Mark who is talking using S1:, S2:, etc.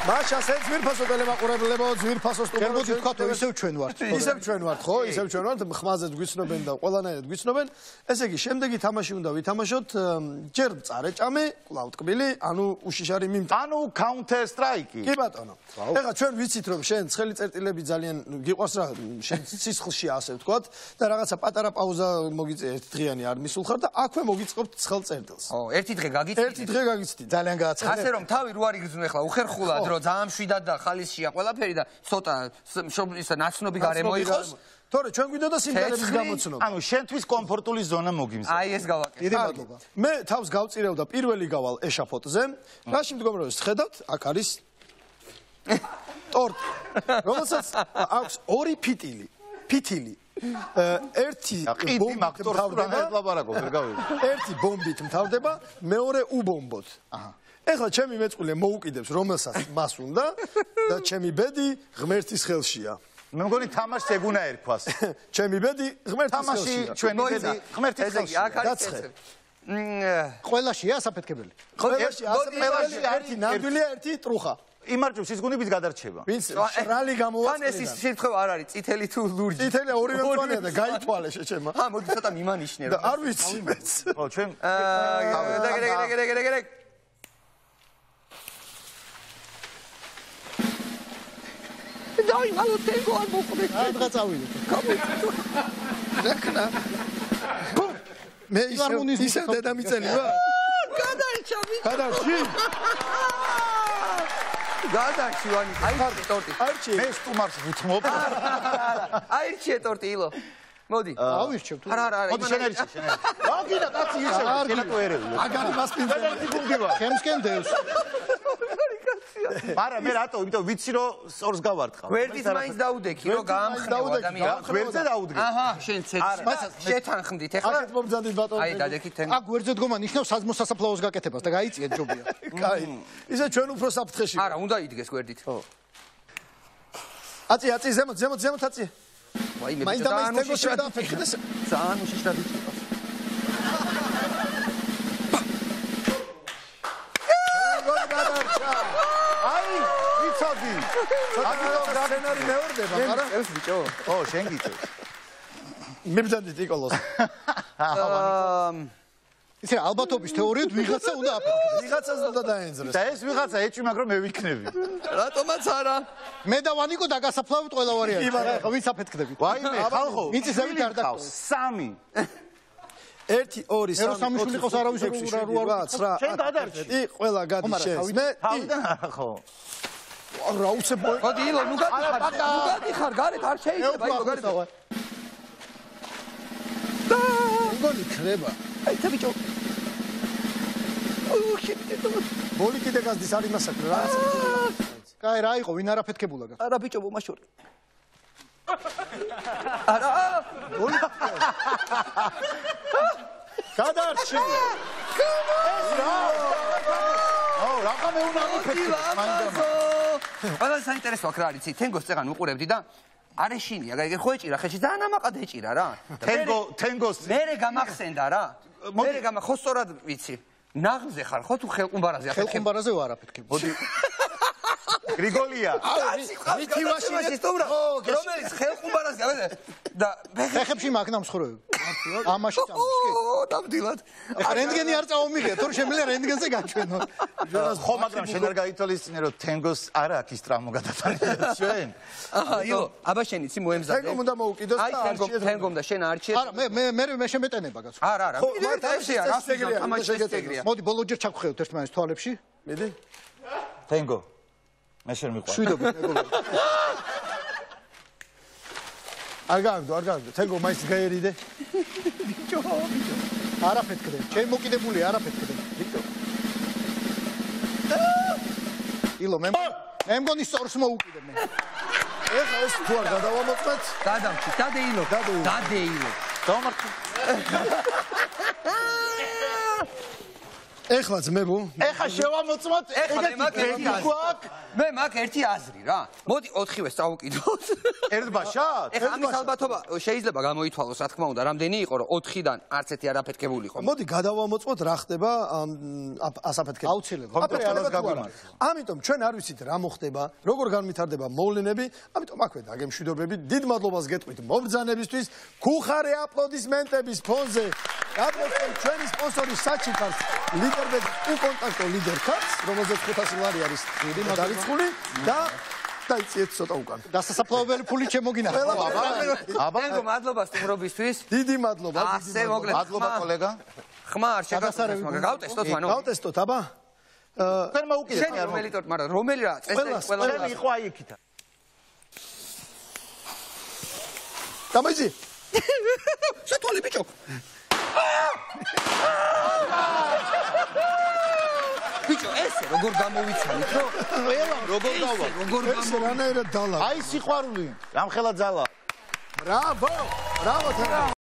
S1: მაშა სენს ვირფასო ტელემაყურებლებო, ვირფასო სტუმრებო,
S2: თქვათ ისევ ჩვენ ვართ.
S1: ისევ ჩვენ ვართ, ხო? ისევ ჩვენ ვართ, ხმაზეც გვიცნობენ და ყველანაირად გვიცნობენ. ესე იგი, შემდეგი თამაში უნდა ვითამაშოთ, ჯერ წარეჭამე, კვლავ ტკბილი, ანუ უშიშარი მიმტა.
S3: ანუ Counter Strike.
S1: კი ბატონო. ეხლა ჩვენ ვიცით რომ შენ ცხელი წერტილები ძალიან გიყვარს რა, შენ სისხლში ასე ვთქვათ და რაღაცა პატარა პაუზა მოგიწია ერთ დღიანი არ მისულ ხარ და აქვე მოგიწყობთ ცხელ წერტილს.
S4: ო, ერთი დღე გაგიცდი.
S1: ერთი დღე გაგიცდი, ძალიან გააცხადე.
S4: ასე რომ თავი რო არ იგრძნო ეხლა უხერხულად რომ ძალიან მშვიდად და ხალისშია ყველაფერი და ცოტა ისა ნაცნობი გარემო იყოს.
S1: თორე ჩვენ გვინდოდა სიმღერების გამოცნობა.
S3: ანუ შენთვის კომფორტული ზონა მოგიმზადა.
S4: აი ეს გავაკეთე.
S1: დიდი მადლობა. მე თავს გავწირევ და პირველი გავალ ეშაფოტზე. რაში მდგომარეობს ხედავთ, აქ არის ტორტი. რომელსაც აქვს ორი ფიტილი. ერთი
S3: ყიდი მაგტორს რა ლაბარაკობ ვერ გავიგე.
S1: ერთი ბომბით მთავრდება, მეორე უბომბოთ. აჰა. ეხლა ჩემი მეწყვილე მოუკიდებს რომელსაც მას უნდა და ჩემი ბედი ღმერთის ხელშია.
S3: მე მგონი თამაშს ეგუნა ერქვას.
S1: ჩემი ბედი ღმერთის ხელშია.
S3: თამაში ჩვენი ბედი ღმერთის ხელშია.
S1: გაცხე.
S2: ყველაშია საფეთქებელი.
S1: ყველაში ერთი ნამდვილია, ერთი ტრუხა.
S3: იმარჯვებს ის გუნდების გადარჩება.
S1: ვინც შრალი გამოვა.
S4: თან ეს სიტყვა არ არის, წითელი თუ ლურჯი.
S1: წითელი ორივე მწვანეა და გაითვალე შეჩემა.
S4: მოდი ცოტა მიმანიშნე
S1: და არ ვიცი მეც.
S3: ხო, ჩვენ
S4: გეგ დაი მალო თენგო არ მოყვრე.
S2: რა წავიდე.
S1: რაკნა. მე ისე დედამიწელი ვარ. გადარჩი.
S4: გადარჩივანი. აი ტორტი.
S1: არჩი.
S3: მე სტუმარს ვუთმობ.
S4: აირჩიე ტორტი ილო. მოდი.
S2: ავირჩევ თუ.
S4: არა.
S3: მოდი შენ ერჩი. რა გინდა კაცი ისე შენატო ერევი.
S1: აგარი მასპინძელი.
S2: ჩემსკენ დევს.
S3: მაგრამ მე რატო? იმიტომ ვიცი რომ სწორს გავარტყავ.
S4: გვერდით მაინც დაუდექი რომ გაამხნევ ადამიანს.
S3: გვერდზე დაუდგე.
S4: აჰა, შენ შეთანხმდით ეხლა.
S1: ახეთ მომძანდით ბატონო.
S4: აი დადექით თენ.
S2: აქ გვერდზე დგომა ნიშნავს საზმოსასაფლაოს გაკეთებას და გაიწიეთ ჯობია.
S1: კაი. ისე ჩვენ უფრო საფრთხეში.
S4: არა, უნდა იდგეს გვერდით. ხო.
S1: აწი, ზემოთ აწი.
S4: ვაი მე
S1: მაინც თენგოს შედაფეთქდეს.
S4: ძალიან უშიშრად იწყება.
S1: აკეთო სცენარი მეორდება, მაგრამ
S4: ეს ბიჭო.
S3: ო, შენ გიწევ.
S1: მიბძანდით იკოლოს.
S2: ისე ალბათობის თეორიად ვიღაცა უნდა აფეთქდეს.
S1: ვიღაცას უნდა დაენძრეს.
S3: და ეს ვიღაცა ეჭვი მაგრამ მე ვიქნები.
S4: რატომაც არა?
S2: მე და ვანიკო დაგასაფლავით ყველა ვარიანტი. ხო, ვინც აფეთქდებით.
S3: ვაიმე, ხალხო.
S2: მიწისებით არ დაგავს.
S3: 3
S1: 1 2 3
S2: სამი შვილი ყავს არავის
S1: შენ გადარჩი. ყველა გადის შენს. მე
S3: თავიდან არა ხო?
S1: რა უცებ
S4: მოდი ილო, ნუ გადიხარ, გარეთ არ შეიძლება, ილო გარეთ.
S1: მგონი ქრება.
S4: აი თა ბიჭო.
S1: ბოლი კიდე გასდის არის მასაკლე რა.
S2: კაი, რა იყო, ვინ არაფეთქებულა გა?
S4: არა ბიჭო, მომაშორი. არა.
S1: გადარჩი.
S3: რა მე უნდა აფეთქებ მაინდა.
S4: ყველა საინტერესო აქ რა არის, თენგოს წეგან უყურებდი და არ ეშინია, ხო ეჭირა ხელში, ძალიან ამაყად ეჭირა რა.
S3: თენგოს
S4: მერე გამახსენდა რა. მერე ხო სწორად ვიცი. ნაღმზე ხარ ხო თუ ხელყუმბარაზე აფეთქებ?
S2: ხელყუმბარაზე ვარ აფეთქებ.
S3: მოდი. გრიგოლია.
S4: მითივაში სტუმრა. რომელიც ხელყუმბარაზე აფეთქებ და
S2: ფეხებში მაგნა მსხრევები. ამაში წამოსკი.
S4: დავდილად.
S2: რენტგენი არ წავომიგე, თორე შემიძლია რენტგენზე გაჩვენო.
S3: ხო, მაგრამ შენ არ გაითვალისწინე რომ თენგოს არ აქვს ის ტრამო გადატანილი ჩვენ.
S4: აჰა, ილო, აბა შენ იცი მოემზადე.
S1: თენგომ უნდა მოუკიდოს და
S4: არჩიეთ. თენგომ და შენ არჩიეთ.
S2: არა, მე შემეტენება გასულ.
S4: არა, არა. ესეა, რა შეგრია, თამაში შეგრია.
S2: მოდი ბოლოჯერ ჩაგხვევთ ერთმანეთს თვალებში.
S1: მიდი.
S3: თენგო. მე შენ მიყვარ.
S2: შვიდობით მეგობრებო.
S1: არ გააგდო. თენგო მაინც გაერიდე.
S4: ბიჭო.
S2: არაფეთქდე. ჩემ მოკიდებული არაფეთქდე.
S1: ბიჭო.
S2: ილო მე მგონი სწორს მოუკიდე მე.
S1: ეხლა ეს თუ არ გადავამოწმეთ?
S4: გადამჭი, დადე ილო.
S3: დავამარცხე.
S1: ეხლა ძმებო,
S3: ეხა შევამოწმოთ,
S4: ეხლა მე მაგ ერთი აზრი.
S3: გვაქვს.
S4: მე მაგ ერთი აზრი რა. მოდი 4-ვეს წავუკიდოთ.
S3: ერთბაშად?
S4: ეხლა ამის ალბათობა შეიძლება გამოითვალოს, რა თქმა უნდა, რამდენი იყო, რომ 4-დან არც ერთი არ აფეთქებულიყო.
S1: მოდი გადავამოწმოთ რა ხდება ასაფეთქება.
S2: აუცილებლად.
S1: ამიტომ ჩვენ არ ვიცით რა მოხდება, როგორ განვითარდება მოვლენები, ამიტომ აქვე დაგემშვიდობები, დიდ მადლობას გეტყვით მობრძანებისთვის, ქუხარე აპლოდისმენტების ფონზე. გადმოსცემთ ჩვენი სპონსორი საჩიფარს ლიდერბედ უკონტაქტო ლიდერ ქარს, რომელზეც 500 ლარი არის დარიცხული და დაიციეთ ცოტა უკან.
S2: დასასაფლავებელი ფული შემოგინახა.
S4: აბა, მადლობა სტუმრობისთვის.
S1: დიდი მადლობა.
S4: ასე მოკლედ.
S3: მადლობა კოლეგა.
S4: ხმა არ შეგასწრებს, მაგრამ გავტესტოთ მანო.
S1: გავტესტოთ, აბა.
S3: თქვენ მოუკიდეთ.
S4: შენ რომელი ტორტ, მაგრამ რომელი რა? წესრიგ
S3: ყველა იყო აი იქით.
S1: გამიძი.
S4: შეთვალე ბიჭო. ბიჭო, ესე როგორ გამოვიცანით, რო?
S3: როგორ გავა?
S4: როგორ
S1: ეს რანაირად დალა.
S3: აი სიყვარული. რამხელა ძალა.
S1: ბრავო! ბრავო!